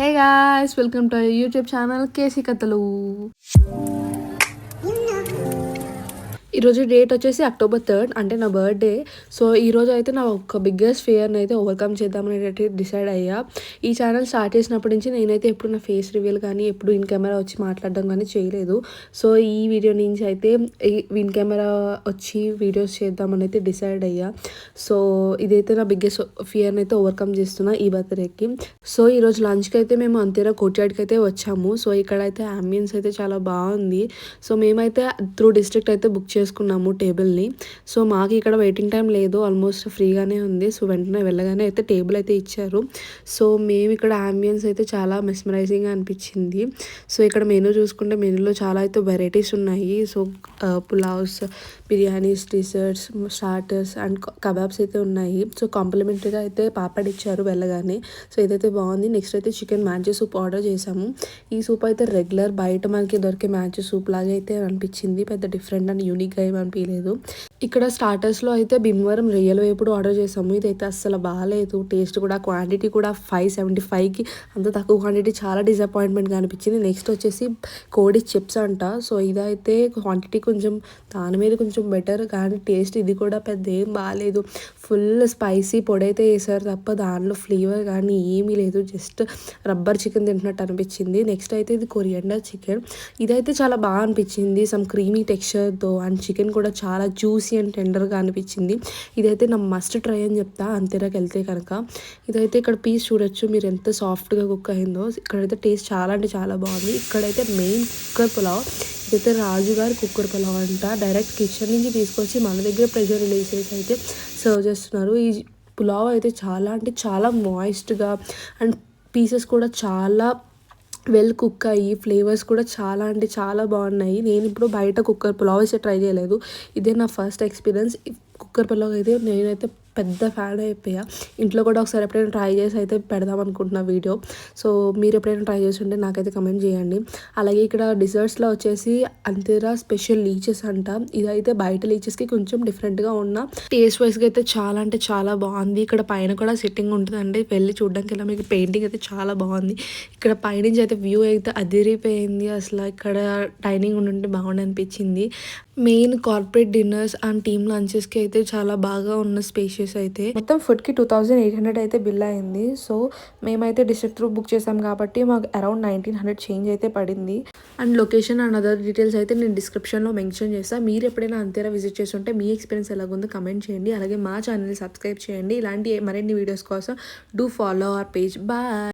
Hey guys, welcome to our YouTube channel KC కథలు. ఈరోజు date వచ్చేసి October 3rd అంటే నా బర్త్డే. సో ఈరోజు అయితే నా ఒక బిగ్గెస్ట్ ఫియర్ని అయితే ఓవర్కమ్ చేద్దామని అయితే డిసైడ్ అయ్యా. ఈ ఛానల్ స్టార్ట్ చేసినప్పటి నుంచి నేనైతే ఎప్పుడు నా ఫేస్ రివీల్ కానీ ఎప్పుడు ఇన్ కెమెరా వచ్చి మాట్లాడడం కానీ చేయలేదు. సో ఈ వీడియో నుంచి అయితే ఇన్ కెమెరా వచ్చి వీడియోస్ చేద్దామని అయితే డిసైడ్ అయ్యా. సో ఇదైతే నా బిగ్గెస్ట్ ఫియర్ని అయితే ఓవర్కమ్ చేస్తున్నా ఈ బర్త్డేకి. సో ఈరోజు లంచ్కి అయితే మేము అంతేరా కోర్ట్యార్డ్కి అయితే వచ్చాము. సో ఇక్కడైతే అంబియన్స్ అయితే చాలా బాగుంది. సో మేమైతే త్రూ డిస్ట్రిక్ట్ అయితే బుక్ చేసుకున్నాము టేబుల్ని. సో మాకు ఇక్కడ వెయిటింగ్ టైం లేదు, ఆల్మోస్ట్ ఫ్రీగానే ఉంది. సో వెంటనే వెళ్ళగానే అయితే టేబుల్ అయితే ఇచ్చారు. సో మేము ఇక్కడ అంబియన్స్ అయితే చాలా మెస్మరైజింగ్గా అనిపించింది. సో ఇక్కడ మెనూ చూసుకుంటే మెనూలో చాలా అయితే వెరైటీస్ ఉన్నాయి. So pulaos, biryanis, desserts, starters and kebabs అయితే ఉన్నాయి. సో కాంప్లిమెంటరీగా అయితే పాపడ్ ఇచ్చారు వెళ్ళగానే. సో ఇదైతే బాగుంది. నెక్స్ట్ అయితే చికెన్ మ్యాంచో సూప్ ఆర్డర్ చేసాము. ఈ సూప్ అయితే రెగ్యులర్ బయట మనకి దొరికే మ్యాంచో సూప్ లాగా అయితే అనిపించింది, పెద్ద డిఫరెంట్ అండ్ యూనిక్గా ఏమి అనిపించలేదు. ఇక్కడ స్టార్టర్స్లో అయితే భీమవరం రొయ్యల వేపుడు ఆర్డర్ చేసాము. ఇదైతే అస్సలు బాగాలేదు, టేస్ట్ కూడా క్వాంటిటీ కూడా 575కి అంత తక్కువ క్వాంటిటీ, చాలా డిసప్పాయింట్మెంట్గా అనిపించింది. నెక్స్ట్ వచ్చేసి కోడి చిప్స్ అంట. సో ఇదైతే క్వాంటిటీ కొంచెం దాని మీద కొంచెం బెటర్, కానీ టేస్ట్ ఇది కూడా పెద్ద ఏం బాగాలేదు. ఫుల్ స్పైసీ పొడి అయితే వేసారు తప్ప దానిలో ఫ్లేవర్ కానీ ఏమీ లేదు, జస్ట్ రబ్బర్ చికెన్ తింటున్నట్టు అనిపించింది. నెక్స్ట్ అయితే ఇది కొరియండర్ చికెన్. ఇదైతే చాలా బాగా అనిపించింది, సమ్ క్రీమీ టెక్స్చర్తో, అండ్ చికెన్ కూడా చాలా జ్యూసీ అండ్ టెండర్గా అనిపించింది. ఇదైతే నా మస్ట్ ట్రై అని చెప్తా అంతేరాకి వెళ్తే కనుక. ఇదైతే ఇక్కడ పీస్ చూడొచ్చు మీరు ఎంత సాఫ్ట్గా కుక్ అయిందో. ఇక్కడైతే టేస్ట్ చాలా అంటే చాలా బాగుంది. ఇక్కడైతే మెయిన్ కుక్కర్ పులావ్. ఇదైతే రాజుగారి కుక్కర్ పులావ్ అంట. డైరెక్ట్ కిచెన్ నుంచి తీసుకొచ్చి మన దగ్గర ప్రెషర్ రిలీజ్ చేసి అయితే సర్వ్ చేస్తున్నారు. ఈ పులావ్ అయితే చాలా అంటే చాలా మాయిస్ట్గా అండ్ పీసెస్ కూడా చాలా వెల్ కుక్ అయ్యి ఫ్లేవర్స్ కూడా చాలా అంటే చాలా బాగున్నాయి. నేను ఇప్పుడు బయట కుక్కర్ పులావ్ అయితే ట్రై చేయలేదు, ఇదే నా ఫస్ట్ ఎక్స్పీరియన్స్. కుక్కర్ పులావ్ అయితే నేనైతే పెద్ద ఫ్యాన్ అయిపోయా. ఇంట్లో కూడా ఒకసారి ఎప్పుడైనా ట్రై చేసి అయితే పెడదాం అనుకుంటున్నా వీడియో. సో మీరు ఎప్పుడైనా ట్రై చేసి ఉంటే నాకైతే కమెంట్ చేయండి. అలాగే ఇక్కడ డిజర్ట్స్లో వచ్చేసి అంతేరా స్పెషల్ లీచెస్ అంట. ఇదైతే బయట లీచెస్కి కొంచెం డిఫరెంట్గా ఉన్న టేస్ట్ వైస్గా అయితే చాలా అంటే చాలా బాగుంది. ఇక్కడ పైన కూడా సిట్టింగ్ ఉంటుందండి, వెళ్ళి చూడడానికి ఇలా మీకు పెయింటింగ్ అయితే చాలా బాగుంది. ఇక్కడ పైనుంచి అయితే వ్యూ అయితే అదిరిపోయింది. అసలు ఇక్కడ డైనింగ్ ఉంటే బాగుండి అనిపించింది. Main corporate dinners and team లంచెస్కి అయితే చాలా బాగా ఉన్న స్పేషియస్ అయితే. మొత్తం ఫుడ్కి 2800 అయితే బిల్ అయింది. సో మేమైతే డిస్ట్రిక్ట్ త్రూ బుక్ చేసాం కాబట్టి మాకు అరౌండ్ 1900 చేంజ్ అయితే పడింది. And location and other details అయితే నేను డిస్క్రిప్షన్లో మెన్షన్ చేస్తాను. మీరు ఎప్పుడైనా అంతేరా విజిట్ చేసి ఉంటే మీ ఎక్స్పీరియన్స్ ఎలాగుందో కమెంట్ చేయండి. అలాగే మా ఛానల్ని సబ్స్క్రైబ్ చేయండి. ఇలాంటి మరిన్ని వీడియోస్ కోసం do follow our page. Bye.